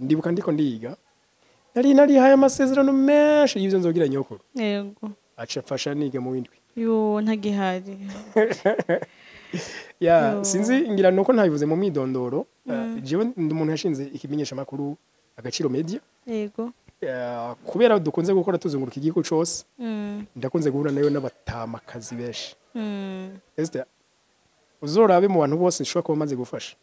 ndibuka ndiko ndiga nari haye amasezerano menshi y'ivyo nzogira nyokuru yego aca fasha nige mu windwi yo ntagihari ya sinzi ngira nuko ntabivuze mu midondoro jewe ndi umuntu yashinze ikimenyesha makuru Agaciro Media yego kubera dukunze gukora tuzunguruka igihugu cose ndakunze guhura nayo n'abatamakazi benshi Esther uzorabe mu bantu bose nshobora kuba maze gufasha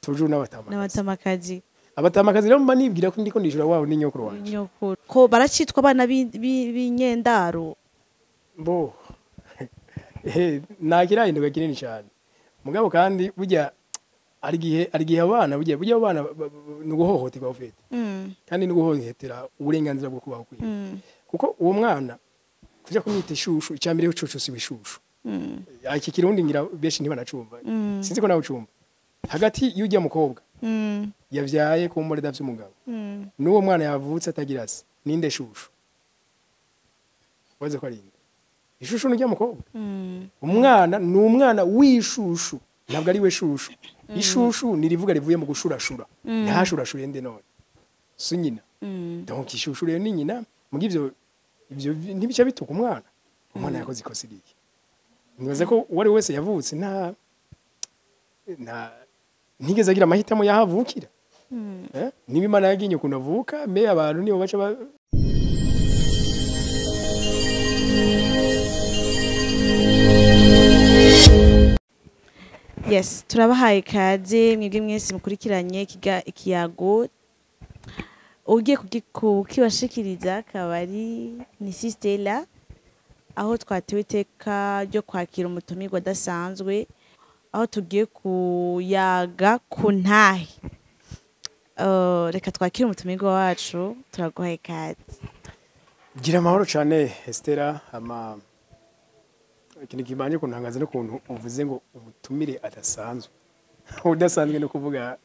tujuru n'abatamakazi abatamakazi rero mba nibwira ko ndiko ndijura wawe n'inyokuru wanje nyokuru ko baracitwa abana b'inyendaro bo nakirahinduka kinini cyane mugabo kandi burya ari gihe abana burya abana nuguhohoterwa ufite kandi nuguhohotera uburenganzira bwo kubaho kwiye kuko uwo mwana kuja kumwita ishushu icyambere y'ucucu si bishushu iki kirundi ngira benshi ntibanacumva sinzi ko nawe ucumva hagati y'ujya mukobwa yavyaye ku mbore davye umugabo n'uwo mwana yavutse atagira se ninde shushu waze ko ari ishushu n'ujya mukobwa umwana ni umwana wishushu ntabwo ari we shushu ishushu nirivuga rivuye mu gushurashura ntashurashure nde none so nyina donc ishushu rero ni nyina mugivyo ivyo ntibica bituka umwana yakoze ikosa riki nibaze ko uwari wese yavutse ntigeze agira amahitamo yahavukira niba imana yaginye kunavuka me abantu nibo baca yes turabahaye kaze mwebwe mwese mukurikiranye ikiyago ugiye kukibashikiriza kabari ni Stella aho twatewe iteka ryo kwakira umutumirwa adasanzwe aho tugiye kuyaga ku ntahe reka twakire umutumirwa wacu turaguhaye kaze gira amahoro cyane Estera ikintu kibanje kuntangaza n'ukuntu uvuze ngo umutumire adasanzwe udasanzwe no kuvuga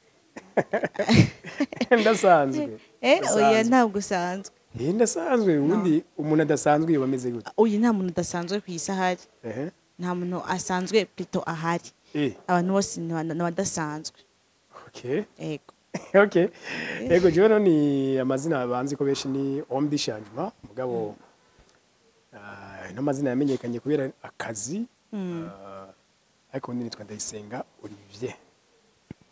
ndasanzwe oya ntabwo usanzwe ndasanzwe ubundi umuntu adasanzwe yoba ameze gute oya nta muntu adasanzwe ku isi ahari nta muntu asanzwe plutôt ahari abantu bose n'abadasanzwe yego jewe ni amazina abanzi ko benshi ni Homme du Changement mugabo n'amazina yamenyekanye kubera akazi ariko nitwa Ndayisenga Olivier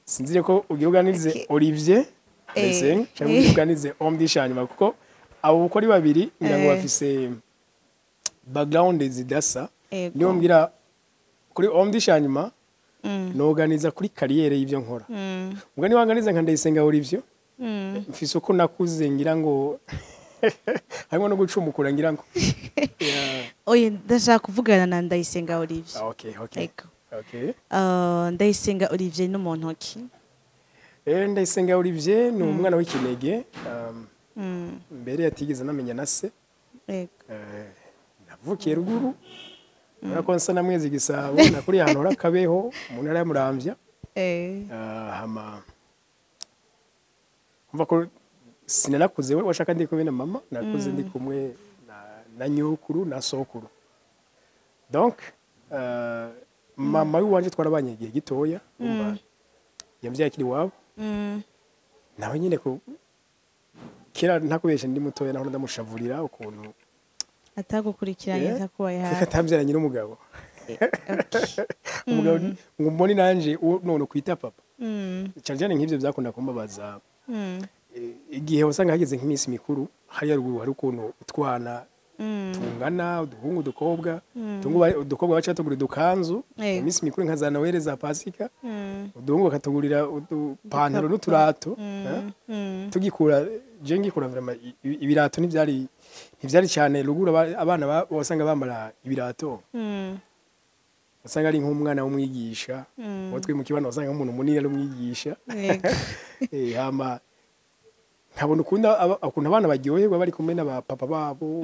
sinzire ko ugira uganirize Olivier Ndayisenga cyangwa uganirize Homme du Changement kuko abo uko ari babiri ngira ngo bafise background zidasa niyo mbwira kuri Homme du Changement noganiza kuri carrière y'ivyo nkora ubwo ni wanganiza nka Ndayisenga Olivier mfise uko nakuze ngira ngo harimo no gucumukura ngira ngo oye ndashaka kuvugana na Ndayisenga Olivier Ndayisenga Olivier n'umuntu ki Ndayisenga Olivier ni umwana w'ikinege mbere yatigeze namenya na se navukiye ruguru urako nsa na Mwezi Gisabo nakuri ahantu urakabeho mu ntara ya Muramvya hama umva ko sinanakuze we washaka ndi kumwe na mama nakuze ndi kumwe na nyokuru na sokuru donc mama wanje twarabanye igihe gitoya umva yavyaye kiri wabo nawe nyine ko kera ntakubeshe ndi mutoya naho ndamushavurira ukuntu atagukurikiranye atakubaye hafi atabyaranye n'umugabo umugabo ngo mbone nanje none kwita papa cyane nk'ivyo byakunda kumbabaza igihe wasanga hageze nk'iminsi mikuru hari ruguru hari ukuntu utwana tungana uduhungu udukobwa baca tugura dukanzu iminsi mikuru nka za Noel za Pasika uduhungu bakatugurira udupantaro n'uturato tugikura je ngikura vraiment ibirato ntivyari cyane ruguru abana wasanga bambara ibirato wasanga ari nk'umwana w'umwigisha watwe mu kibano wasanga umuntu munini ari umwigisha hama nkabona ukuntu abana baryoherwa bari kumwe n'abapapa babo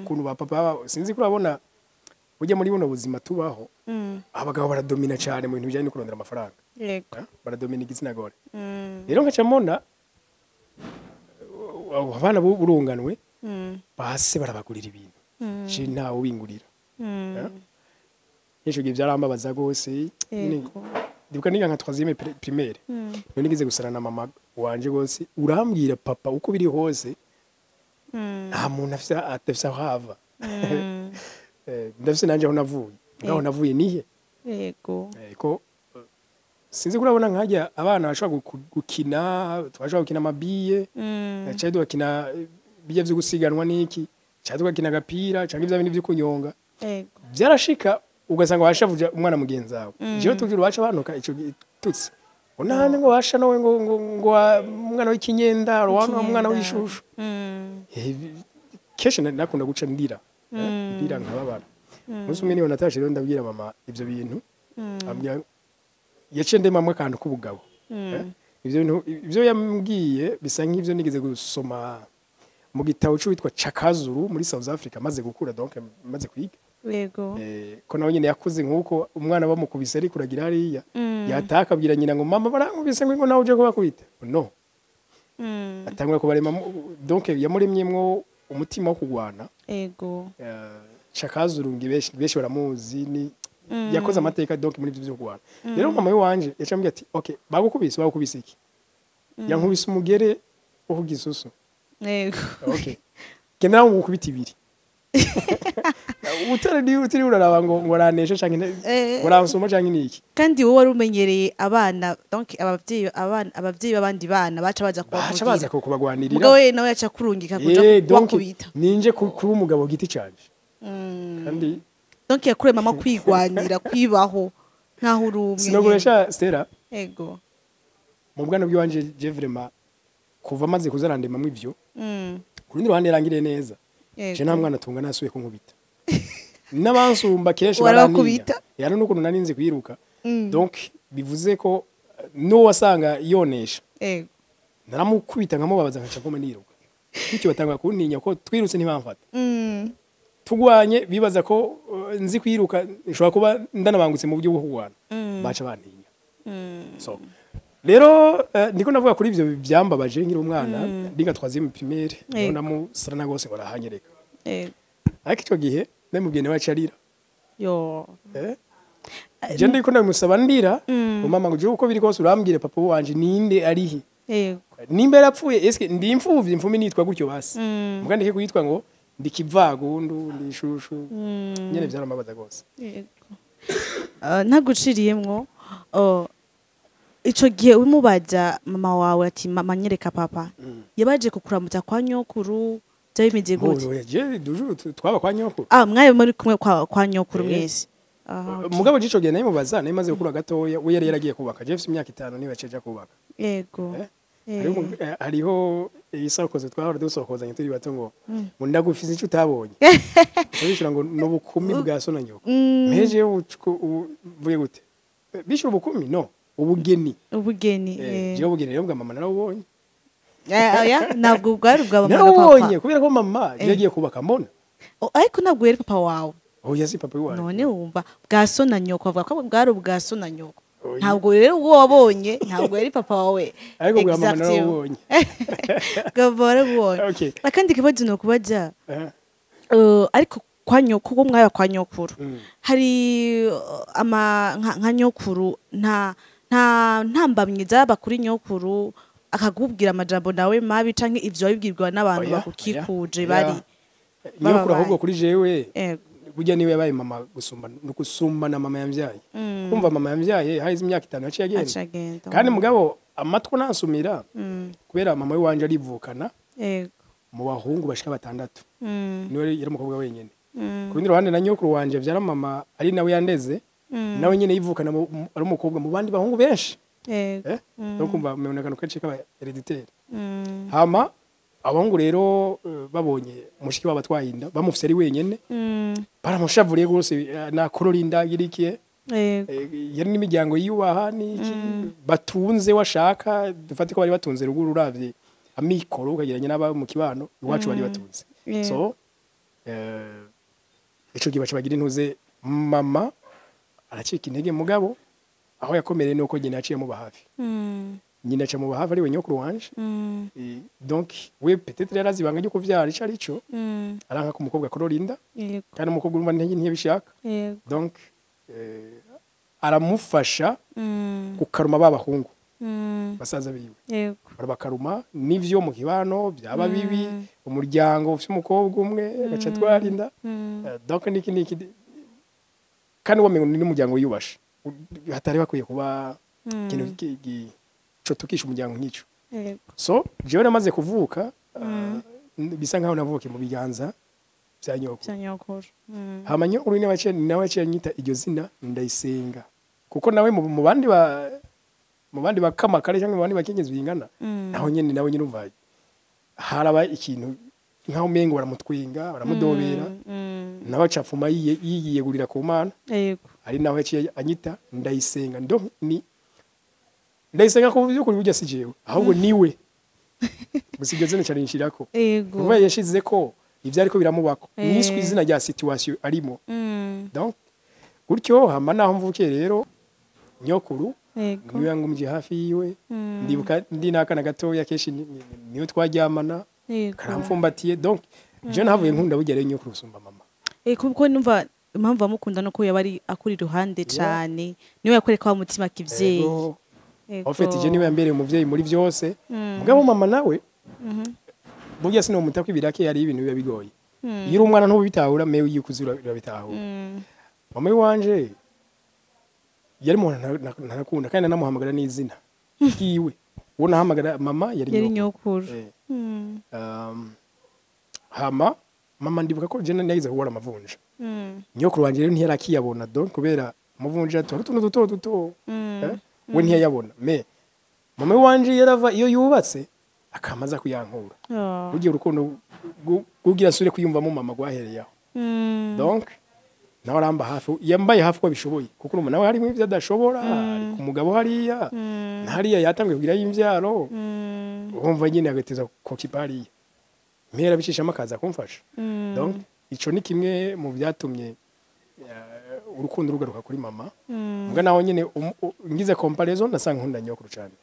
ukuntu bapapa babo sinzi ko urabona ujya muri buno buzima tubaho abagabo baradomina cyane mu bintu bijyanye no kurondera amafaranga baradomina igitsina gore rero nkaca mbona abana burunganwe base barabagurira ibintu je ntawe ubingurira Yesu gihe byarambabaza gose ndibuka niga nka 3e primaire none nigeze gusana na mama wanje gose urambwira papa uko biri hose nta muntu afisa hava ndafise nanje aho navuye ngaho navuye nihe yego ko sinzi kurabona nkajya abana bashobora gukina twashobora gukina amabiye cyangwa dukina biye byo gusiganwa niki cyangwa dukina agapira cyangwa ibyo bintu byo kunyonga byarashika ugasanga washavuja umwana mugenzi wawe jewe tugira wacha banuka ico gitutsi unahane ngo washa nawe ngo umwana w'ikinyenda umwana w'ishushu keshe nakunda guca ndira ndira nkababana musi umwe niyo natashe rero ndabwira mama ivyo bintu ambya yace ndemamwe kantu k'ubugabo ivyo yambwiye bisa nk'ivyo nigeze gusoma mu gitabo cy'uwitwa Chakazuru muri South Africa maze gukura donc maze kwiga yego ko nawe nyine yakuze nkuko umwana bamukubise ari kuragira hariya yatakabwira nyina ngo mama barankubise ngo nawe uje kubakubita no atangura kubarema donc yamuremyemwo umutima wo kugwana yego Chakazuru ngibeshi baramuzi ni yakoze amateka donc muri byo kugwana rero mama wanje yacambye ati okay bagukubise iki yankubise umugere wo kugisusu yego okay kenera ngo ukubita ibiri utari uraraba ngo raneshe canke uransoma canke niki kandi wowe warumenyereye abana donc abavyeyi babandi bana baca baza kubagwanirira mugabo we nawe yaca kurungika kuja kubakubita ninje kuba umugabo giti canje kandi donc yakure mama kwigwanira kwibaho nkaho urumwe sinoguresha Stella yego mu bwana bw'iwanje je vraiment kuva maze kuzarandemamwe ivyo kurundi ruhande rangire neza je nta mwana tunga nasuye kunkubita n'abansumba kenshi barakubita yana nuko naninze kwiruka donc bivuze ko no wasanga yonesha naramukubita nkamubabaza nkaca koma niruka bityo batanga kuntinya ko twirutse ntibamfata tugwanye bibaza ko nzi kwiruka nshobora kuba ndanabangutse mu buryo bwo kugwana baca bantinya so rero ndiko navuga kuri ivyo byambabaje nkiri umwana ndiga 3e primaire nona mu sarana gose barahanyereka ariko ico gihe nemubwiye nawe acarira yo je ndiko namusaba ndira mama ngo je uko biri kose urambwire papa wanje ninde arihi nimba yarapfuye eske ndi imfuvyi mfumi nitwa gutyo basi mugandike kuyitwa ngo ndikivagundu ndishushu nyene byaramabaza gose ntaguciriyemwo ico gihe umubaza mama wawe ati mama nyereka papa yabaje kukuramutsa kwa nyokuru byabimeze gute je dujuru twaba kwa nyokuru mwaye muri kumwe kwa nyokuru mwese mugabo gico gihe nayo mubaza nayo maze gukura gatoya we yari yaragiye kubaka je imyaka 5 niwe yaceje kubaka yego hariho isakoze twahora dusokozanye turi bato ngo ndagufise ico utabonye ubishura ngo n'ubukumi bwa so na nyoko meje uvuye gute bishura ubukumi no ubugeni je ubugeni rero bwa mama narabonye ntabwo bwari bwa mama na papa narabonye kubera ko mama yagiye kubaka mbona ariko ntabwo yari papa wawe yasi papa wawe none wumva bwa so na nyoko avuga ko bwari ubwa so na nyoko ntabwo rero ubwo wabonye ntabwo yari papa wawe ariko bwa mama narabonye gavara bwone akandi kibazo no kubaza ariko kwa nyoko ko mwaya kwa nyokuru hari nka nyokuru nta ntambamye zaba kuri nyokuru akagubwira amajambo nawe mabi canke ivyo bibwirwa n'abantu bakukikuje bari nyokuru ahubwo kuri jewe burya niwe yabaye mama gusumba na mama yamvyaye kumva mama yamvyaye haize imyaka 5 yaciye agenda kandi mugabo amatwo nansumira kubera mama we wanje arivukana mu bahungu bashika 6 niwe yari umukobwa wenyene kurundi ruhande na nyokuru wanje vyara mama ari nawe yandeze nawe nyene yivukana ari umukobwa mu bandi bahungu benshi no kumva meonekano kenshi kaba hereditaire hama abahungu rero babonye mushiki wabo twayinda bamufise ari wenyene baramushavuriye gose na Korolinda girikiye yari n'imiryango yubaha niki batunze washaka dufate ko bari batunze ruguru uravye amikoro ukageranya n'aba mu kibano iwacu bari batunze so ico gibaca bagira intuze mama aracika intege mugabo aho yakomereye nuko nyina yaciye mu bahafi nyina aca mu bahafi ari we nyokuru wanje donc we peut-être yarazibanga ryo kuvyara ico arico aranka ku mukobwa Korolinda kandi umukobwa urumva ntiyabishaka donc aramufasha kukaruma babahungu basaza biwe yego barabakaruma n'ivyo mu kibano byaba bibi umuryango ufite umukobwa umwe gaca twarinda donc niki kandi wamenye ni umuryango wiyubasha hatari bakwiye kuba ikintu cyo tukisha umuryango nk'icyo so jewe namaze kuvuka bisa nkaho navuke mu biganza bya nyokuru hama nyokuru nawe yaciye anyita iryo zina Ndayisenga kuko nawe mu bandi bakamakare cyangwa mu bandi bakenyezi bingana naho nyene urumva haraba ikintu nkaho mengo baramutwinga baramudobera nawe acapfuma yiyegurira ku Mana yego ari naho yaciye anyita Ndayisenga ndo ni Ndayisenga ko byukuri burya si jewe ahubwo niwe gusigeze ne cyane nshirako yego kuva yashize ko ivyo ariko biramubako niswe izina rya situation arimo donc gutyo hama naho mvuke rero nyokuru niwe yangumye hafi yiwe ndibuka ndi nakana gatoya keshi niyo twaryamana karamfumbatiye donc je nahavuye nkunda burya rero nyokuru usumba mama kuko numva impamvu amukunda no ko yabari akuri ruhande cyane niwe yakwereka wa mutima kivyeyi ofete je niwe yambereye umuvyeyi muri vyose mugabo mama nawe burya sino mutako ibirake yari ibintu biba bigoye iyo umwana ntubitahura mewe yikuzura birabitahura mama wanje yari mu narakunda kandi namuhamagara n'izina kiwe uwo nahamagara mama yari nyokuru hama mama ndibuka ko je nagize kuwara amavunja nyokuru wanje rero ntiyarakiyabona donc kubera amavunja tuntu duto we ntiyayabona me mama wanje yarava iyo yubatse akamaza kuyankura ugiye urukundo gugira sure kuyumvamo mama gwahereyeho donc nawe aramba hafi yambaye hafi ko bishoboye kuko umuntu nawe harimo ivyo adashobora ku mugabo hariya hariya yatangiye kugira y'imvyaro urumva nyine agateza ko kipariya mpera bicishamo akaza kumfasha donc ico ni kimwe mu byatumye urukundo rugaruka kuri mama mbwa naho nyine ngize comparaison nasanga nkunda nyokuru cyane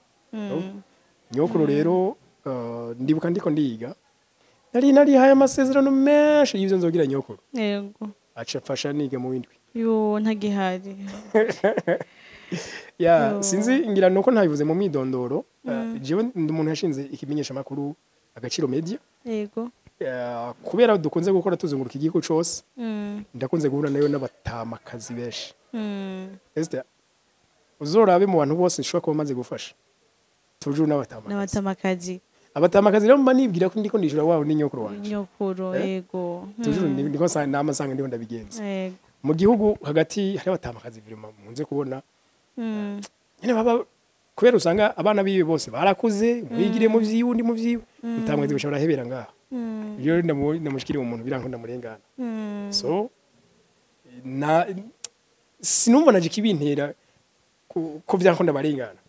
nyokuru rero ndibuka ndiko ndiga nari haye amasezerano menshi y'ivyo nzogira nyokuru yego acafasha nige mu windwi yo ntagihari ya sinzi ngira nuko ntabivuze mu midondoro jewe ndi umuntu yashinze ikimenyesha makuru Agaciro Media yego kubera dukunze gukora tuzunguruka igihugu cyose ndakunze guhura nayo n'abatamakazi benshi Esther uzorabe mu bantu bose nshobora kuba maze gufasha tujuru n'abatamakazi abatamakazi rero mba nibwira ko ndiko ndijura wawe ni nyokuru wanje nyokuru yego tujuru ndiko namasanga ndiho ndabigenza mu gihugu hagati hari abatamakazi vraiment munze kubona nyene baba kubera usanga abana biwe bose barakuze mwigire mu vy'iwundi mu vyiwe mutamwazi bashobora hebera ngaha rero ndamushikiri umuntu biranko ndamurengana so sinumva naje kibintera ko vyanko ndabarengana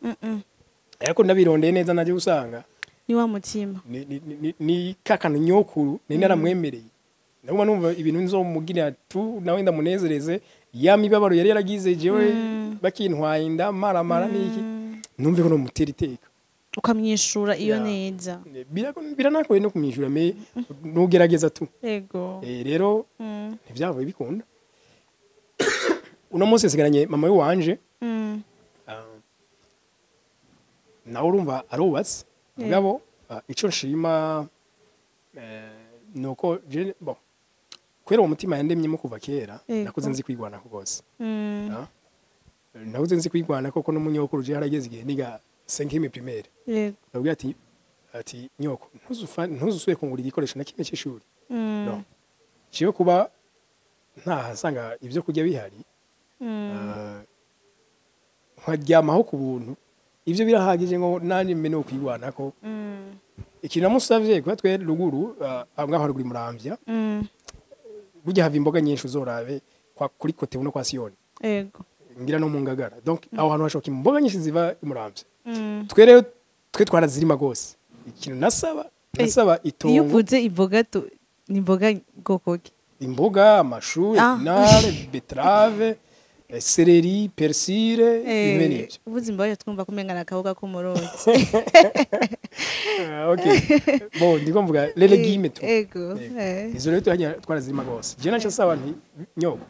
ariko ndabirondeye neza naje usanga ni wa mutima ni kakano nyokuru ni naramwemereye ndabona numva ibintu nzomugira tu nawe ndamunezereze yamibabaro yari yaragize jewe bakintwaye ndamara niki numve ko no mutera iteka ukamyishura iyo neza biranakoye no kumyishura me nugerageza tu yego rero ntivyavuye bikunda uno munsi sigaranye mama wanje nawe urumva arubatse mugabo ico nshima nuko je bon kwera umutima yandemyemo kuva kera nakuze nzi kwigwana ko gose nakuze nzi kwigwana koko n'umunyokuru je harageze igihe niga 5e primaire ndabwira ati nyoko ntuzusuye kungura igikoresho na kimwe cy'ishuri no ciyo kuba ntahasanga ivyo kujya bihari nkaryamaho ku buntu ivyo birahagije ngo nani mene no kwigwana ko ikintu namusavye kwa twe ruguru ngaho haruguru muramvya burya hava imboga nyinshi uzorabe kwa kuri kote uno kwa Sioni yego ngira no mu Ngagara donc aho hantu hashoka imboga nyinshi ziva muramvya twe rero twe twarazirima gose ikintu nasaba itongo iyo uvuze imboga ni imboga bwoko ki imboga amashu epinare betrave seleri persile ibintu uvuze imboga twumva kumengana akaboga ko murozi okay bon ndiko mvuga les légumes tu yego izo rero twarazirima gose je naca saba nti nyoko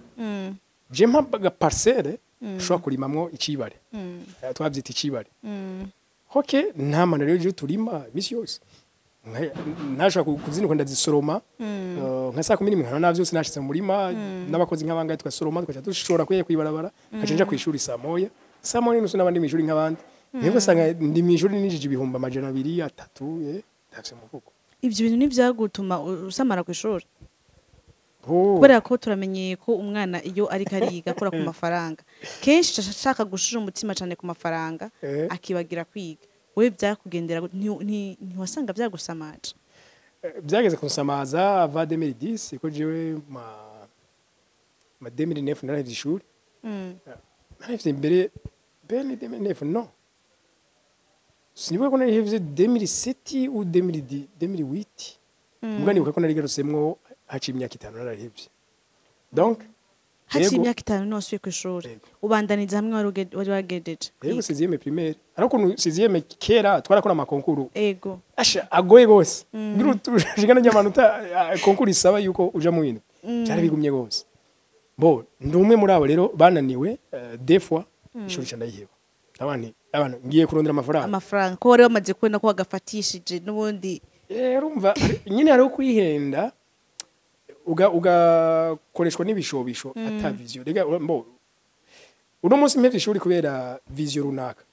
je mpaga parcelle ushobora kurimamwo icibare twavyita icibare hoke nta mana rero je turima imisi yose nashaka kuzinduka ndazisoroma nka saa 11 nkana navyose nashize mu murima n'abakozi nk'abangaye twasoroma twacha dushora kwibarabara kacenja kwishuri saa moya nusu n'abandi mwishuri nk'abandi niho sanga ndi mwishuri ninjije ibihumbi 200 3 tafse mufuko ivyo bintu n'ivyagutuma usamara kwishuri kubera ko turamenyeye ko umwana iyo ariko ariga akora ku mafaranga kenshi ashaka gushira umutima cyane ku mafaranga akibagira kwiga we byakugendera ntiwasanga byagusamaje byageze kunsamaza va 2010 ko jewe ma 2009 narahevye ishuri narahevye mbere 2009 no sinibuka ko narahevye 2007 ou 2008 mugani uko narigarusemwo haciye imyaka 5 narahevye donc haciye imyaka 5 nosuye ku ishuri ubandaniza hamwe wari wagejeje yego 6e primaire ariko 6e kera twarakora amakonkuru ego asha agoye gose ngira tujigana n'amanota konkuru isaba yuko uja mu bintu cyari bigumye gose bo ndumwe muri abo rero bananiwe des fois ishuri cyandayiheba abantu ngiye kurondera amafaranga ko wari bamaze kubona ko wagafatishije n'ubundi urumva nyine hari kwihenda ugakoreshwa n'ibishobisho ata vision rega mbo uno munsi mpevye ishuri kubera vision runaka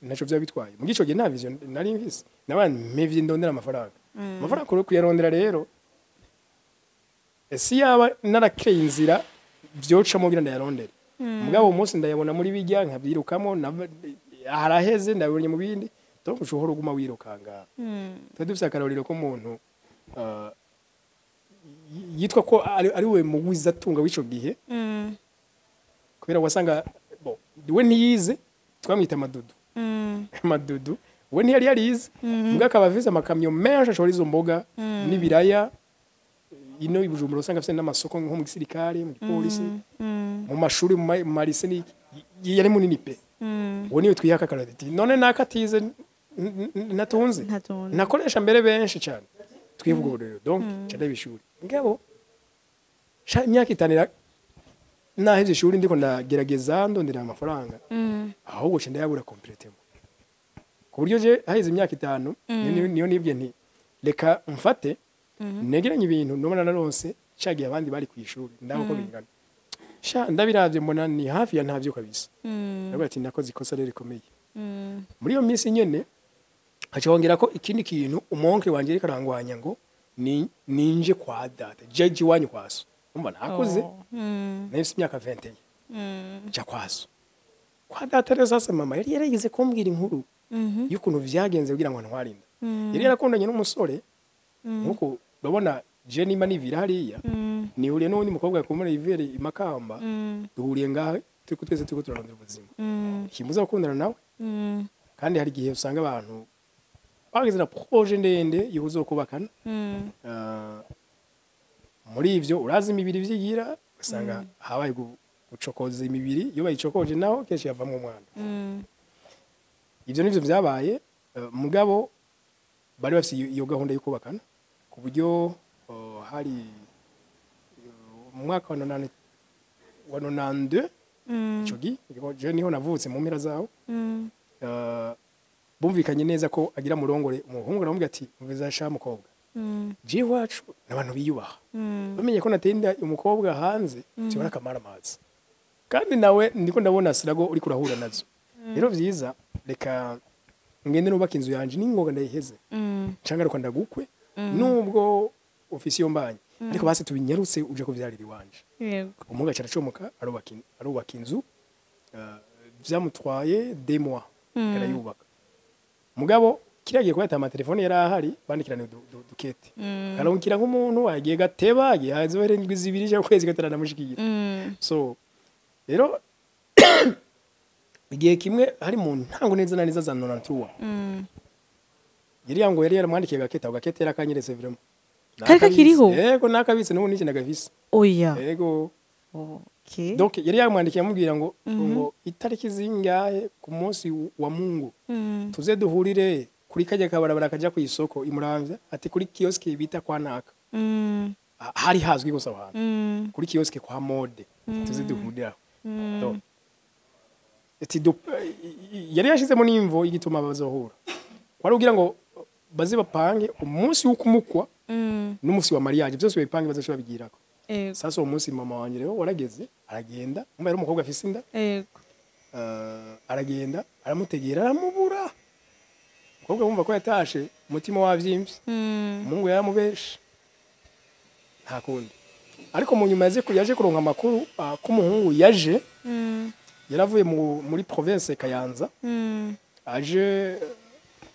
naco vya bitwaye mu gico gihe nta vision nari mvise nabandi mpevye ndondera amafaranga ko kuyarondera rero esi yaba narakeye inzira vyoca mu biranda yarondera mugabo umunsi ndayabona muri bijya nkabyirukamo haraheze ndabonye mu bindi donc ushobora guma wirukanga dufise akarorero ko umuntu yitwa ko ari we mugwiza tunga w'ico gihe kubera wasanga we ntiyize twamwita madudu we ntiyari yarize mbwa akaba afise amakamyo menshi ashobora izo mboga n'ibiraya ino ibujumbura usanga afise n'amasoko nko mu gisirikare mu polisi mu mashuri mu marise ni yari munini pe uwo niwe twihaka karati none nakatize natunze nakoresha mbere benshi cyane twivuga rero donc cyane bishuri ngabo imyaka 5 naheze ishuri ndiko ndagerageza ndondera amafaranga ahubwo cyane yabura completely ku buryo je haheze imyaka 5 niyo nibye nti reka mfate negeranye ibintu nobona naronse cagiye abandi bari ku ishuri ndako bingana ndabiravye mbona ni hafi ya ntavyo kabisa ndavuga ati nakoze ikosa rero rikomeye muri iyo minsi nyene hacongera ko ikindi kintu umonke wanje reka rangwanya ngo ninje kwa data jeje wanyu kwaso umva nakoze nafise imyaka 20 ja kwaso kwa data rero sasa mama yari yarigeze kumbwira inkuru y'ukuntu vyagenze kugira ngo ntwarinda yari yarakundanye n'umusore nkuko urabona je nima nivira hariya nihuriye n'undi mukobwa yakomora ivere imakamba duhuriye ngaho twese turarondera ubuzima kimuza gukundana nawe kandi hari gihe usanga abantu bageze na projet ndende yihuzo kubakana muri ivyo urazi imibiri vyigira usanga habaye gucokoza imibiri iyo bayicokoje naho keshi yavamwe umwana ivyo nivyo vyabaye mugabo bari bafite iyo gahunda yo kubakana ku buryo hari mu mwaka wa 92 chogi je niho navutse mu mpera zawo bumvikanye neza ko agira murongore umuhungu aramubwira ati muviza sha mukobwa je wacu nabantu biyubaha bamenye ko natenda umukobwa hanze cyora kamara amazi kandi nawe ndiko ndabona sirago uri kurahura nazo rero vyiza reka ngende nubaka inzu yanje n'ingoga ndayiheze cangaruka ndagukwe nubwo ofisiyo mbanye ariko base tubinyarutse uje kuvyarira iwanje yego umuga caracomoka arubaka inzu vyamutwaye 2 mois karayubaka mugabo kiragiye kwata amatelefone yari ahari bandikirana dukete karongikira nk'umuntu agiye gateba agiye hazohere indwi zibiri cyo kwezi gatarana mushikira so rero igihe kimwe hari mu ntango neza na neza za 93 yari yaramwandikiye gakete yarakanyeretse vraiment Karika kiriho yego nakabitse n'ubu niki nagafise oya yego okay donc yari yamwandikiye amubwira ngo ngo itariki zingahe ku munsi wa Mungu tuze duhurire kuri kajya kabarabara kaja ku isoko imuramvya ati kuri kioske bita kwa naka hari hazwi gusa abantu kuri kioske kwa mode tuze duhurira Donc, yari yashizemo n'imvo y'igituma bazohura kwari kugira ngo baze bapange umunsi wo kumukwa n'umunsi wa mariage byose bipange bazoshobora bigirako. Sasa uwo munsi mama wanje rero warageze aragenda umwe ari umukobwa afise inda aragenda aramutegera aramubura umukobwa wumva ko yatashe umutima wavyimbye Mungu yaramubeshe nta kundi ariko mu nyuma yaje kuronka amakuru ko umuhungu yaje yaravuye muri province Kayanza aje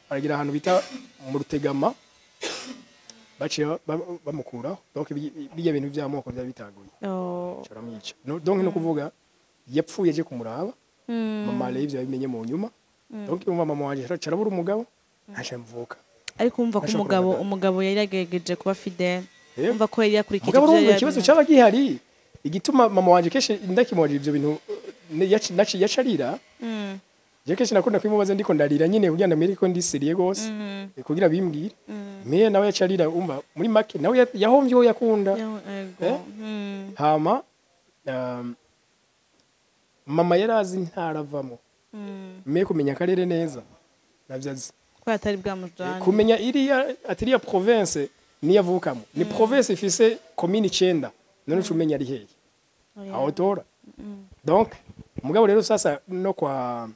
aragira ahantu bita mu Rutegama baciye bamukuraho donc bijya bintu by'amoko bya bitaguye caramwica donc no kuvuga yapfuye aje kumuraba mama rero ivyo yabimenye mu nyuma donc umva mama wanje carabura umugabo ntaje mvuka ariko umva ko umugabo yari yagegeje kuba fidèle umva ko yari yakurikije ibyo yari ikibazo cyaba gihari igituma mama wanje keshe ndakimwaje ivyo bintu yacarira je keshe nakunda kwimubaza ndiko ndarira nyine kugira ndamere ko ndi seriye gose kugira bimbwire me nawe yacarira umva muri make nawe yahomvye ho yakunda hama mama yarazi ntaravamo me kumenya akarere neza navyazi ko atari bwamujanye kumenya iriya atiriya province ni yavukamo ni province ifise commune 9 none cumenya ari hehe aho tora donc umugabo rero sasa no kwa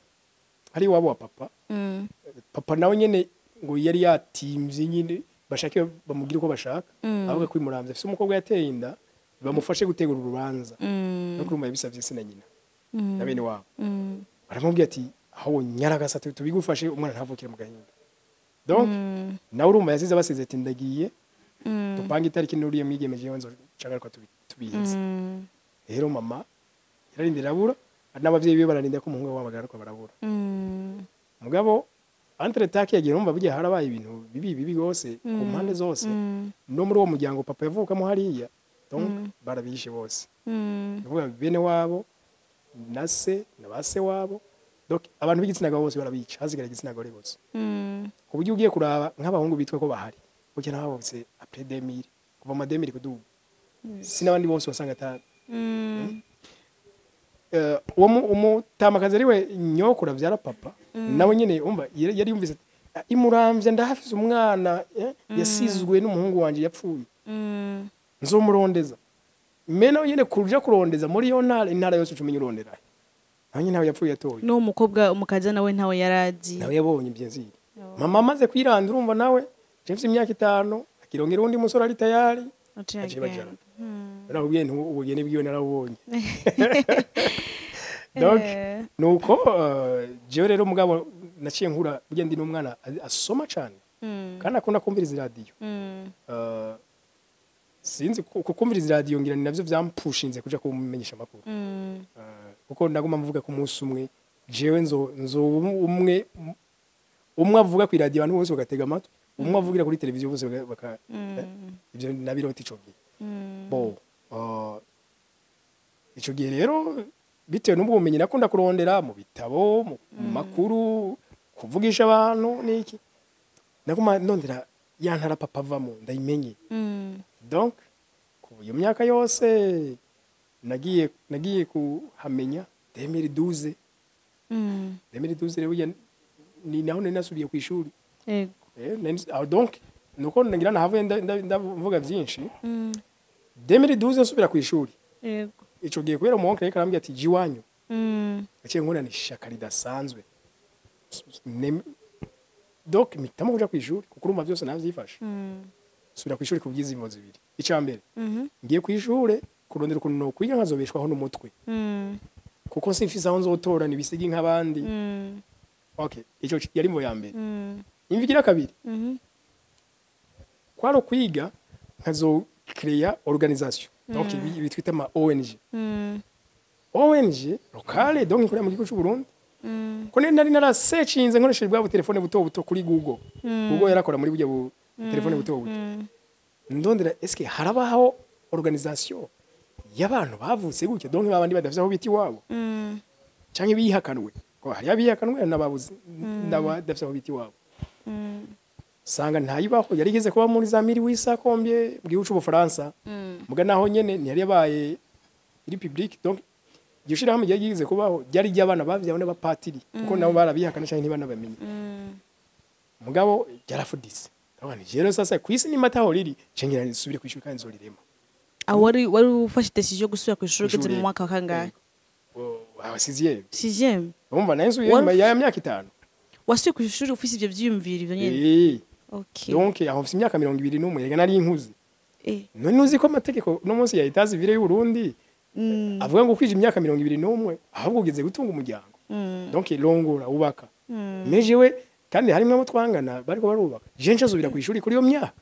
hari wabo wa papa papa nawe nyene ngo yari yatimvye nyine bashake bamugira uko bashaka ahubwo kwimuramvye afise umukobwa yateye inda bamufashe gutegura urubanza no kuruma yabisavye sina nyina na bene wabo baramubwira ati aho nyaragasa tubigufashe umwana ntavukire mu gahinda donc nawe urumva yasize basize ati ndagiye tupanga itariki nuriye mwigemeje yonzo cangara ko tubiheze rero mama yararindira abura n'abavyeyi be bararindira ko umuhungu wabagara ko barabura mugabo entre taki yagira umva bigiye harabaye ibintu bibi gose ku mpande zose no muri uwo muryango papa yavukamo hariya donc barabishe bose nuvuga bene wabo nase nabase wabo donc abantu b'igitsina gabo bose barabica hazigara igitsina gore bose ku buryo ugiye kuraba nk'abahungu bitwe ko bahari kuko nabo bose après 2000 kuva mu 2000 kuduga sinabandi bose wasanga atari umutamakazi ariwe nyokura vyara papa nawe nyene umva yari yumvise imuramvye ndahafise umwana yasizwe n'umuhungu wanje yapfuye nzomurondeza mena nyene kuja kurondeza muri yo intara yose ucumenye urondera hanyine nawe yapfuye yatoye no umukobwa umukaza nawe ntawe yarazi nawe yabonye byenzire mama amaze kwiranda urumva nawe jefise imyaka 5 akirongera undi musore ari tayari acibajana nawe ubugeni bwiwe narabonye donc nuko je rero mugabo naciye nkura bugende n'umwana asoma cyane kandi akunda kumviriza radio sinzi kukumviriza radio ngira ni navyo vyampushinze kuja kumenyesha makuru kuko ndaguma mvuga ku munsi umwe jewe nzo umwe avuga ku radio abantu bose bagatega amatwi umwe avugira kuri televiziyo bose baka ivyo nabiroti cogi bo ico gihe rero bitewe n'ubwo bumenyi nakunda kurondera mu bitabo mu makuru kuvugisha abantu niki naguma ndondera yantara papa vamo ndayimenye donc kuyo myaka yose nagiye kuhamenya 2012 rero ni naho nasubiye ku ishuri donc nuko ngira nahavuye ndavuga byinshi 2012 nsubira ku ishuri ico gihe kubera mu oncle karambye ati jiwanyu aciye nkona ni shaka ridasanzwe donc mitamo kuja ku ishuri kuko urumva byose navyifashe subira ku ishuri kubyiza imvo zibiri icambere ngiye ku ishuri kurondera ukuntu no kwiga nkazobeshwaho n'umutwe kuko simfise aho nzotora nibisigi nk'abandi okay ico yari imvo ya mbere imvigira kabiri kwaro kwiga nkazo créer organisation donc bitwita ma ONG ONG locale donc ikorera mu gihugu cy'u Burundi ko nari narasearchinze nkoresheje bwa telefone buto kuri Google Google yarakora muri burya telefone buto ndondera eske harabaho organisation y'abantu bavutse gutya donc babandi badafite aho biti wabo canke bihakanwe ko hari abihakanwe n'ababuze n'abadafite aho biti wabo sanga ntayibaho yarigeze kuba muri za miri wisakombye bwihucu bu France muga naho nyene ntiyari yabaye iri public donc iryo shirahamwe ryagize kubaho ryari ry'abana bavyawe n'abapatiri kuko nabo barabihakana canke ntibana bamenye mugabo ryarafuditse abana rero sasa kwisi ni mataho riri cengira nisubire kwishura kandi nzorirema wari ufashe decision yo gusubira kwishuri ugeze mu mwaka wa kangahe wa 6e umva nayo ya myaka 5 wasuye kwishuri ufise ivyo vyiyumvira ivyo nyene okay donc aho mfise imyaka 21 yega nari inkuzi none uzi ko amategeko no munsi ya Etat civile y'u Burundi avuga ngo kwije imyaka 21 ahubwo ugeze gutunga umuryango donc longora ubaka mejewe kandi harimo abo twangana bariko barubaka je nshazubira kwishuri kuri yo myaka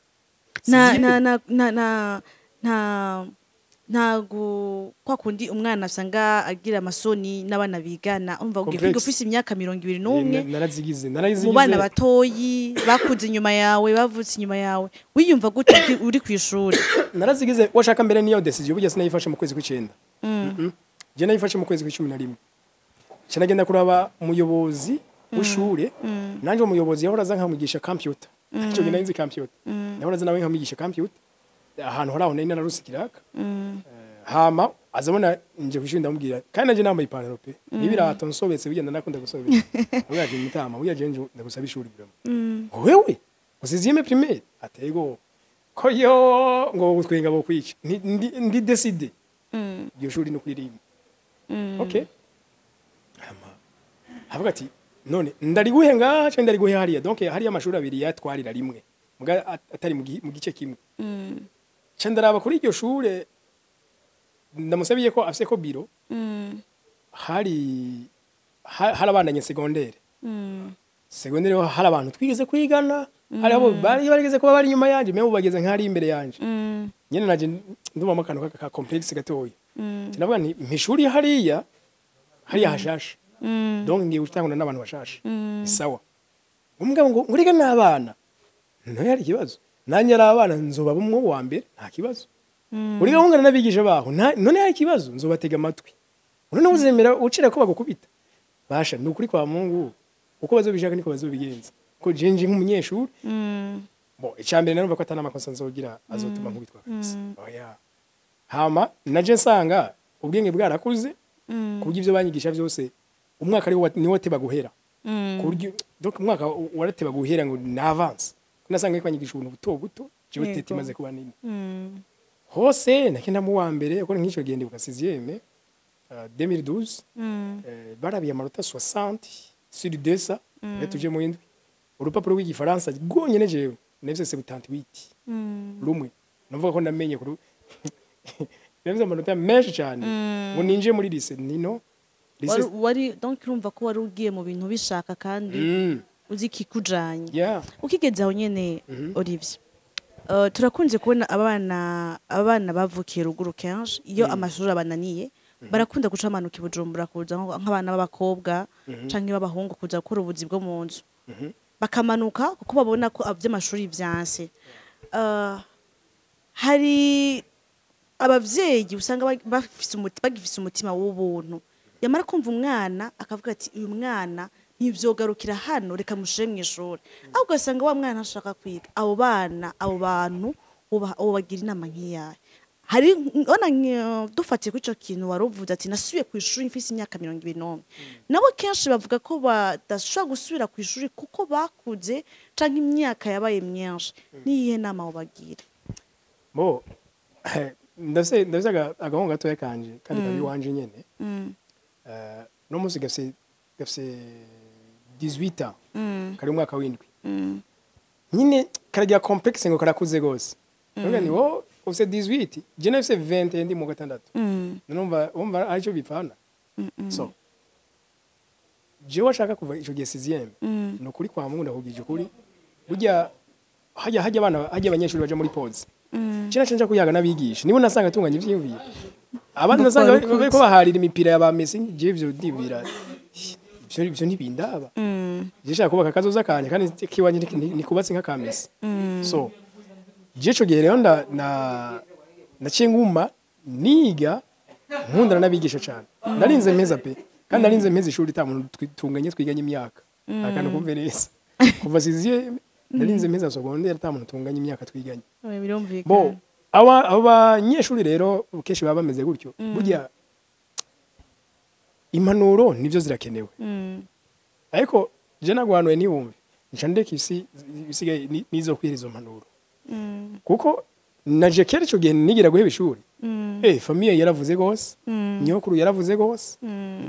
ntago kwa kundi umwana asanga agira amasoni n'abana bigana umva ugiye ufise imyaka 21 narazigize mu bana batoyi bakuze inyuma yawe bavutse inyuma yawe wiyumva gute uri kwishuri narazigize washaka mbere niyo decision burya sinayifashe mu kwezi kw'icenda je nayifashe mu kwezi kw'icumi cyane kuraba umuyobozi w'ishure nanje umuyobozi yahoraza nkamwigisha computer cyo gina inzi computer yahoraza nawe nkamwigisha computer ahantu horaho nari narusikiraka hama azabona nje kwishuri ndamubwira kandi nanje nambaye ipantaro pe nibirato nsobetse bigenda nakunda gusobeka uyaje mutama uyaje nje ndagusaba ishuri biramo wewe usiziyeme primaire atego ko yo ngo gutwenga bo kwica ndi decide iyo shuri no kuririmba okay hama havuga ati none ndari guhenga cyangwa ndari guhe hariya donc hariya amashuri abiri yatwarira rimwe muga atari mu gice kimwe Chandaraba kuri iryo shure ndamusabiye ko afise ko biro hari abandanye secondaire secondaire hari abantu twigeze kwigana hari abo bari barigeze kuba bari nyuma yanje mwe bageze nkari imbere yanje nyene naje ndumva makano ka complex gatoya tinavuga nti mpishuri hariya hashasha donc ngiye gutangana n'abantu bashasha isawa umugabo ngo nguriga n'abana no yari kibazo nanye ari abana nzoba bumwe wa mbere nta kibazo uriga ngana nabigisha baho none yari kibazo nzobatega amatwi none uzemera ucira ko bagukubita basha nukuri kwa Mungu uko bazobishaka niko bazobigenza ko jenje nk'umunyeshuri bo icambere narumva ko atana amakosa nzogira azotuma nkubitwa kabisa oya hama naje nsanga ubwenge bwarakuze kuburyo ivyo banyigisha byose umwaka ari niwo teba guhera kuburyo donc umwaka warateba guhera ngo na avance nasanga kwanyigisha ubuntu buto jewe tete imaze kuba nini hose nakenda mu wa mbere ko nk'icyo gende bukasiziyeme 2012 barabiye amanota 60 sur 200 tuje mu indwi urupapuro rw'igifaransa rwonyene jewe navyo 78 rumwe navuga ko namenye kuri navyo amanota menshi cyane ngo ninje muri lycée nino wari donc urumva ko wari ugiye mu bintu bishaka kandi uzi kikujanye ukigeze aho nyene Olivier turakunze kubona abana bavukiye ruguru kenshi iyo amashuri abananiye barakunda guca amanuka ibujumbura kuza nk'abana b'abakobwa canke b'abahungu kuza gukora ubuzi bwo mu nzu bakamanuka kuko babona ko avy'amashuri vyanse hari abavyeyi usanga bagifise umutima w'ubuntu yamara kumva umwana akavuga ati uyu mwana ntivyogarukira hano reka mushire mu ishuri ahubwo ugasanga wa mwana ashaka kwiga abo bantu bagira inama nk'iyaye hari ona dufatiye kuri ico kintu waruvuze ati nasubiye ku ishuri mfise imyaka 21 nabo kenshi bavuga ko badashobora gusubira ku ishuri kuko bakuze canke imyaka yabaye myinshi niyihe nama wobagira bo ndavye agahungu gatoya kanje kandi kabi wanje nyene no musi gafise 18 ans kari umwaka w'indwi nyine karagira complexe ngo karakuze gose none ni wo ufise 18 je nafise 20 ndi mu gatandatu numva aricyo bipfana so je washaka kuva ico gihe 6e no kuri kwa Mungu ndakubwije kuri burya hajya abanyeshuri baje muri pause cyane cyane kuyaga nabigisha nibo nasanga tunganye ivyiyumviye abandi nasanga ko baharira imipira ya ba Messi je ivyo ndibira ivyo ntibindaba je kubaka kazoza kanje kandi kiwanje nikubatse nka ka Messi so je cyo gihe rero naciye nguma niga nkundana nabigisha cyane narinze mpeza pe kandi narinze mpeza ishuri tamuntu twiganye imyaka akana kumve neza kuva siziye narinze mpeza secondaire tamuntu tunganye imyaka twiganye bo abanyeshuri rero keshi baba bameze gutyo burya impanuro nivyo zirakenewe ariko je nagwanuye ntiwumve nca ndeka ibisigaye nizo kwihiriza impanuro kuko naje kera ico gihe nigira guheba ishuri famiye yaravuze gose nyokuru yaravuze gose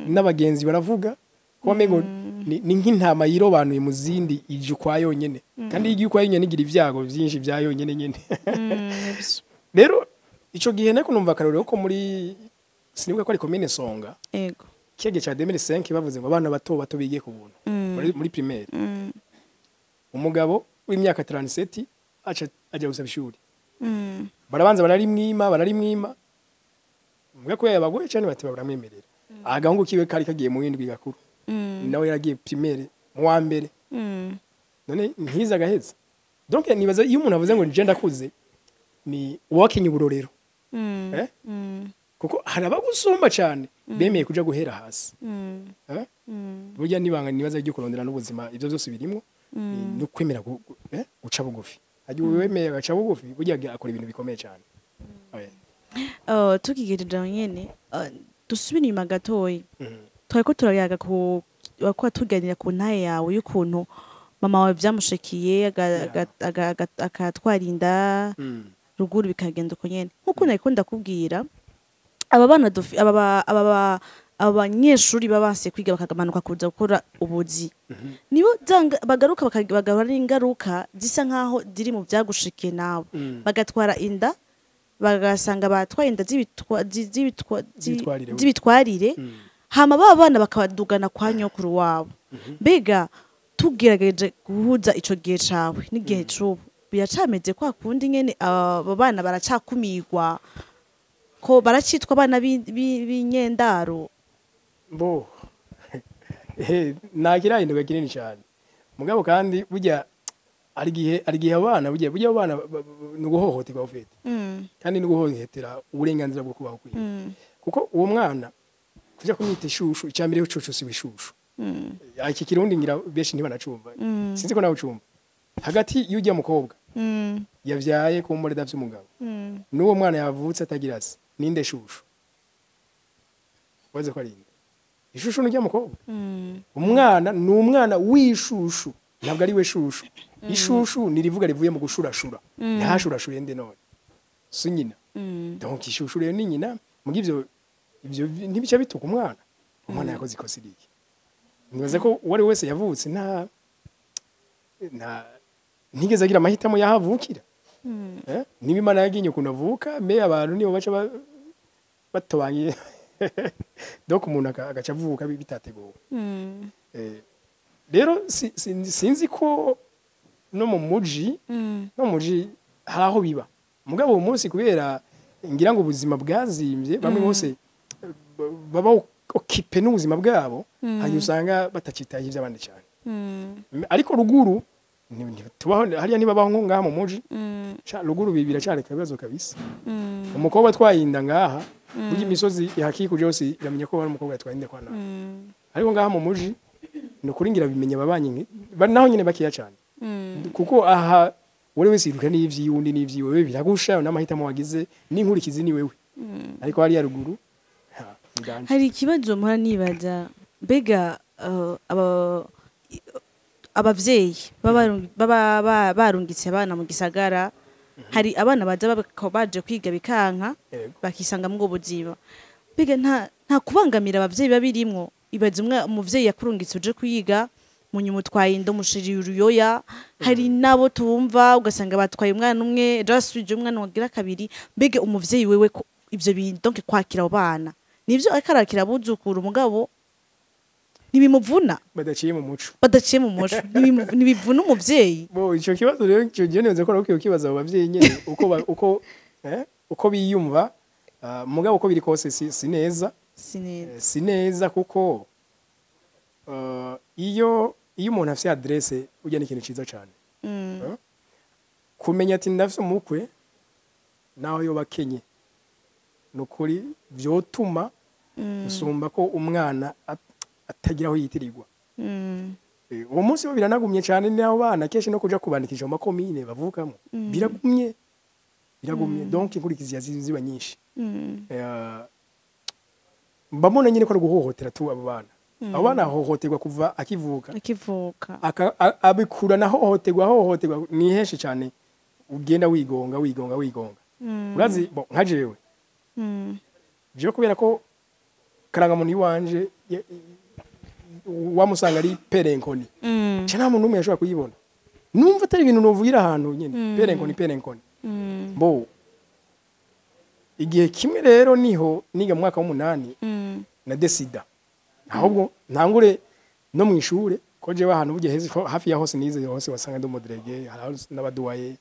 n'abagenzi baravuga ko amengo ni nk'intama yirobanuye mu zindi ije kwa yonyene kandi igiye kwa yonyene igira ivyago vyinshi vya yonyene nyene rero ico gihe nako numva akarorero ko muri sinibuka ko ari commune Songa yego kege cha 2005 bavuze ngo abana bato bigiye ku buntu muri primaire umugabo w'imyaka 37 aja gusaba ishuri barabanza bararimwima mbwa ko yabagoye cyane bati baramwemerera agahungu kiwe kari kagiye mu yindi gakuru nawe yaragiye primaire mu wa mbere none ntiza gaheza donc nibaza iyo umuntu avuze ngo nje ndakuze ni uwakinye uburorero kuko harabagusumba cyane bemeye kuja guhera hasi burya nibanga nibaza ryo kurondera n'ubuzima ibyo byose birimo no kwemera guca bugufi agiye wemeye agaca bugufi burya akora ibintu bikomeye cyane tukigerera nyene dusubira inyuma gatoyi twariko turayaga ko tuganira ku ntaye yawe y'ukuntu mama wawe byamushikiye akatwarinda ruguru bikagenda uko nyene nkuko nariko ndakubwira aba bana abanyeshuri babanse kwiga bakagabanuka kuza gukora ubuzi nibo bagaruka bagaruka ingaruka zisa nkaho ziri mu byagushikiye nawe bagatwara inda bagasanga batwaye inda z'ibitwarire hama baba bana bakabadugana kwa nyokuru wabo mbega tugerageje guhuza ico gihe cawe n'igihe c'ubu biracameze kwa kundi nyene abo bana baracakumirwa ko baracitwa abana b'inyendaro bo nakira induga kinini cyane mugabo kandi burya ari gihe abana burya abana nuguhohoterwa ufite kandi nuguhohotera uburenganzira bwo kubaho kwiye kuko uwo mwana kuja kumwita ishushu icyambere yo cucu si bishushu iki kirundi ngira beshi ntibanacumva sinzi ko nawe ucumva hagati y'ujya mukobwa yavyaye ku mbore davye umugabo n'uwo mwana yavutse atagira se ninde shushu waze ko ari ishushu n'ujya mukobwa umwana ni umwana wishushu ntabwo ari we shushu ishushu nirivuga rivuye mu gushurashura ntashurashure nde none so nyina donc ishushu rero ni nyina mugivyo ibyo ntibica bituka umwana yakoze ikosa iriki nibaza ko uwari wese yavutse ntigeze agira amahitamo yahavukira niba imana yaginye ukuntu avuka mbe abantu nibo baca batobangiye donc umuntu agaca avuka bitateguwe rero sinzi ko no mu muji hari aho biba mugabo uwo munsi kubera ngira ngo ubuzima bwazimbye bamwe bose baba okipe n'ubuzima bwabo hanyuma usanga batacitaye iby'abandi cyane ariko ruguru tubaho hariya nibabaho nko ngaha mu muji ruguru biracareka ibibazo kabisa umukobwa twayinda ngaha burya imisozi ihakikuje yose iramenya ko bari umukobwa yatwayinde kwa nawe ariko ngaha mu muji ni ukuri ngira bimenya ababanyi naho nyine bakiya cyane kuko aha wowe wese iruka n'ivyiwundi n'ivyiwewe biragusha n'amahitamo wagize n'inkurikizi ni wewe ariko hariya ruguru hari ikibazo mpora nibaza mbega abavyeyi baba barungitse abana mu gisagara hari abana baza baje kwiga bikanka bakisanga mu buzima mbega nta kubangamira abavyeyi babirimwo ibaza umuvyeyi yakurungitse uje kwiga munyuma utwaye indo mushiri uruyoya hari nabo tumva ugasanga batwaye umwana umwe jasuje umwana wagira kabiri mbega umuvyeyi wewe ivyo bintu donc kwakira abo bana nivyo akarakira buzukura umugabo nibimuvuna badaciye mu muco nibivuna umuvyeyi bo ico kibazo rero cyo geneze ko rako kibaza abo bavyeyi nyene uko biyumva mugabo uko biri kose si neza kuko iyo umuntu afite adresse ujya ni ikintu ciza cyane kumenya ati ndafite umukwe naho yo bakenye nukuri vyotuma usumba ko umwana atagira aho yitirirwa uwo munsi bo biranagumye cyane n'abo bana kenshi no kuja kubandikisha mu makomine bavukamo biragumye donc inkurikizi ziba nyinshi mbamona nyine ko ari guhohotera tu abo bana abo bana hohoterwa kuva akivuka abikura na hohoterwa ni henshi cyane ugenda wigonga urazi nka jewe jewe kubera ko karangamuntu iwanje wamusanga ari perenkoni nta muntu n'umwe yashobora kuyibona numva atari ibintu novugira ahantu nyine perenkoni bo igihe kimwe rero niho niga mu mwaka w'umunani na desida ahubwo ntangure no mu ishure ko jewe ahantu bugiye hezi hafi ya hose nize hose wasanga ndo modrege hari n'abaduwaye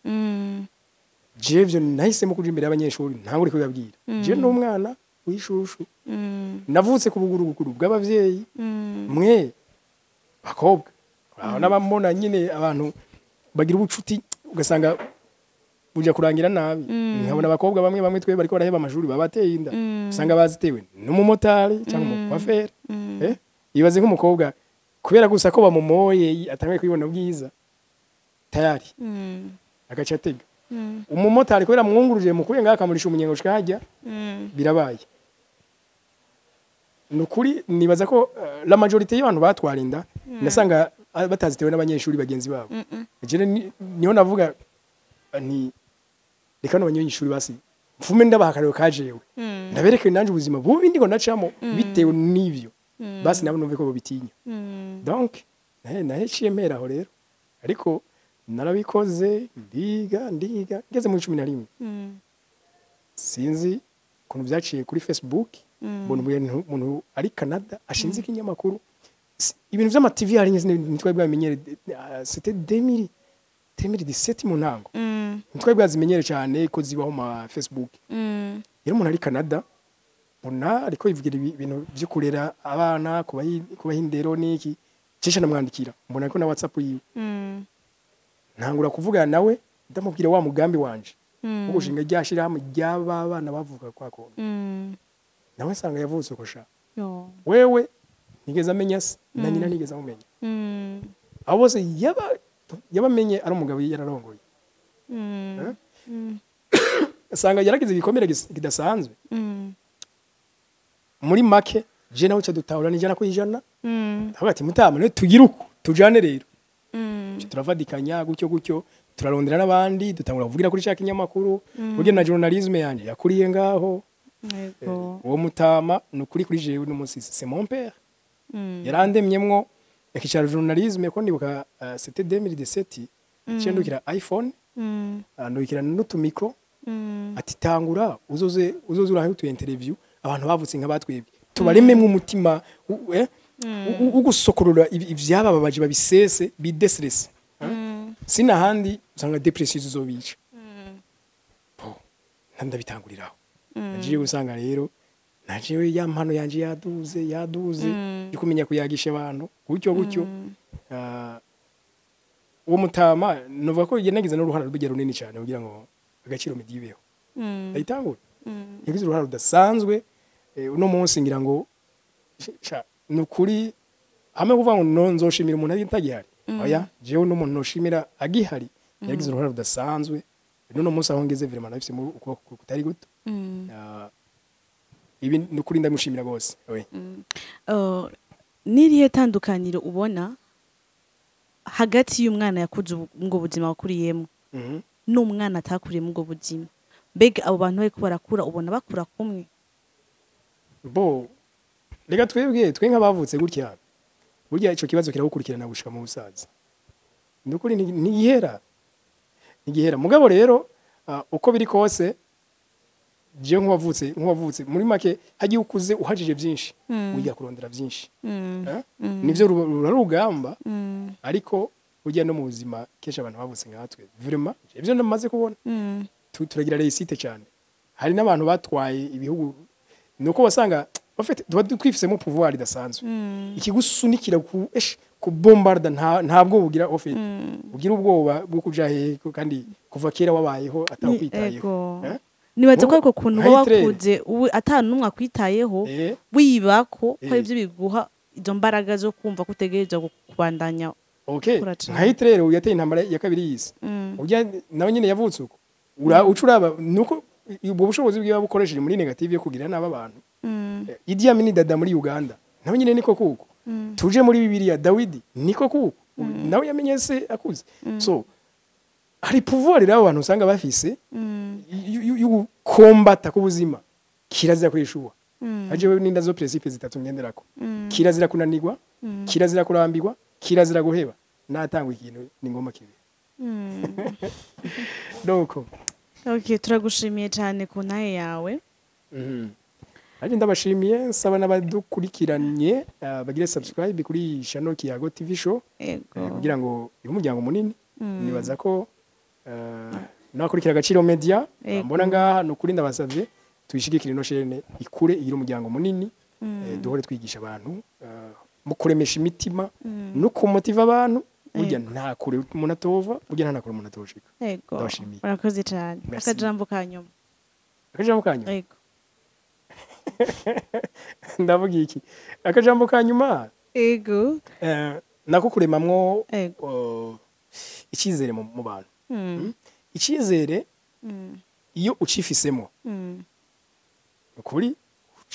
jevyo nahisemo kuja imbere y'abanyeshuri ntangure kubabwira je n'umwana wishushu navutse ku buguruguru bw'abavyeyi mwe bakobwa aho nabambona nyine abantu bagira ubucuti ugasanga buja kurangira nabi nkabona abakobwa bamwe twe bariko baraheba amashuri babateye inda usanga bazitewe n'umumotari cyangwa umufere ibaze nk'umukobwa kubera gusa ko bamumoye atangaye kwibona bwiza tayari agaca tega umumotari kubera mwunguruje mukuye ngakamurisha umunyengo shikajya birabaye nukuri nibaza ko la majorité y'abantu batwarinda nasanga batazitewe n'abanyeshuri bagenzi babo je niho navuga ni reka n'abanyeshuri basi mfume ndabahakariro kajewe ndabereke nanje ubuzima bubi ndiko ndacamo bitewe n'ivyo basi nabo numve ko bobitinya donc naheciye mpera aho rero ariko narabikoze ndiga ngeze mu 11 sinzi kuntu byaciye kuri Facebook mbona umuntu ari Canada ashinze ikinyamakuru ibintu vy'ama TV hari nitwe bwamenyere c'était 2017 mu ntango nitwe bwazimenyere cyane ko zibaho ma Facebook yero umuntu ari Canada mbona ariko ivugira ibintu byo kurera abana kubaha indero niki cisha namwandikira mbona ko na WhatsApp yiwe ntangura kuvugana nawe ndamubwira wa mugambi wanje ubushinga ryashira hamwe ry'abana bavuga kwa kone nawe sanga yavutse kosha wewe nigeze amenya se na nyina nigeze amenya abo bose yabamenye ari umugabo yararongoye sanga yaragize igikomere kidasanzwe muri make je nawe cyadutahura nijana kwijana hagati mutama ne tugira uko tujane rero turavadikanya gutyo turarondera n'abandi dutangura kuvugira kuri cya kinyamakuru burya na journalisme yanje yakuriye ngaho uwo mutama nukuri kuri jewe n'umunsi c'est mon père yarandemyemwo yakicara journalisme ko ndibuka c'était 2017 cyendukira iPhone andukira n'utumiko ati tangura uzoze uraho tu interview abantu bavutse nk'abatwebwe tubarememwe umutima ugusokorora ivyababaje babisese bidestress sina handi usanga depression zobica ndabitanguriraho nagiye gusanga rero najewe ya mpano yanje yaduze ikumenya kuyagisha abantu gutyo uwo mutama nova ko yenagize n'uruhara rubigera runini cyane kugira ngo agaciro medibeho ayitangura yagize uruhara rudasanzwe uno munsi ngira ngo nukuri hamwe kuvuga ngo nzoshimira umuntu atagihari oya jewe n'umuntu noshimira agihari yagize uruhara rudasanzwe none munsi aho ngeze vraiment nafise mu ukuboko kutari guto ibi nukuri ndamushimira gose we niriye tandukaniro ubona hagati y'umwana yakuze ngo buzima wakuriyemo n'umwana atakuriye mu ngo buzima mbega abo bantu bariko barakura ubona bakura kumwe bo rega twebwe twe nk'abavutse gutya burya ico kibazo kiragukurikirana gushika mu busaza ndukuri nigihera mugabo rero uko biri kose je nk'uwavutse muri make hagiye ukuze uhajije byinshi wiga kurondera byinshi nivyo rurarugamba ariko burya no mu buzima kesha abantu bavutse nkatwe vraiment ivyo ndamaze kubona turagira réussite cyane hari n'abantu batwaye ibihugu nuko wasanga bafite twifisemo pouvoir idasanzwe ikigusunikira ku bombarda ntabwo bugira ofite ugira ubwoba bwo kuja he kandi kuva kera wabayeho atakwitayeho nibaze ko ariko kuntu wakuze atanu numwe akwitayeho wibako ko ivyo biguha izo mbaraga zo kumva kutegereza kubandanya nka Hitler yateye intambara ya kabiri y'isi ujya nawe nyine yavutse uko ucuraba nuko ubwo bushobozi bwiba bukoresheje muri negative yo kugira n'aba bantu Idi Amin Dada muri Uganda nawe nyine niko kuko tuje muri Bibiliya Dawidi niko kuko nawe yamenye se akuze so hari pouvoir rero abantu usanga bafise y'ukombata ku buzima kirazira kwishuwa ajewe ninda zo principe zitatu ngenderako kirazira kunanirwa kirazira kurambirwa kirazira guheba natangwa ikintu ni ngoma kibi doko okay turagushimiye cyane ku naye yawe aje ndabashimiye nsaba n'abadukurikiranye bagire subscribe kuri channel Kiyago TV show kugira ngo umuryango munini nibaza ko nakurikira Agaciro Media mbona ngaha no kuri ndabasavye tuyishigikira ino chaîne ikure igira umuryango munini duhore twigisha abantu mu kuremesha imitima no kumotiva abantu burya nta kure umuntu atova burya nta kure umuntu atoshika ndabashimiye murakoze cyane akajambo kanyuma yego ndavuga iki akajambo kanyuma yego nako kuremamwo icyizere mu bantu icyizere iyo ucifisemo ukuri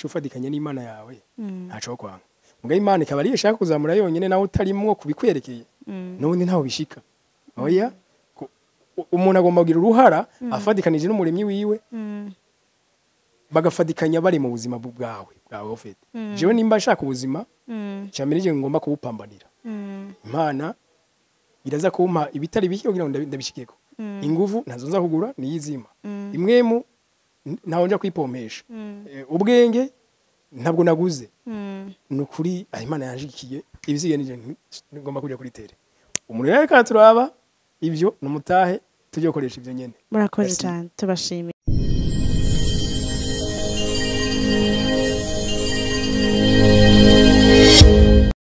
ufatikanye n'Imana yawe ntaco kwanga mbwa Imana ikaba ari ishaka kuzamura yonyene nawe utarimwo kubikwerekeye n'ubundi ntaho bishika oya umuntu agomba kugira uruhara afadikanije n'umuremyi wiwe bagafatikanya bari mu buzima bwawe ofete jewe nimba nshaka ubuzima cyamirije ngomba kubupambanira Imana iraza kumpa ibitari bike kugira ngo ndabishikeko inguvu nazo nza kugura niyizima imwemu naho nja kwipompesha ubwenge ntabwo naguze nukuri Imana yanjikiye ibisigaye nije ngomba kujya kuri tere umuntu reka turaba ibyo numutahe tujye gukoresha ibyo nyene murakoze cyane tubashimiye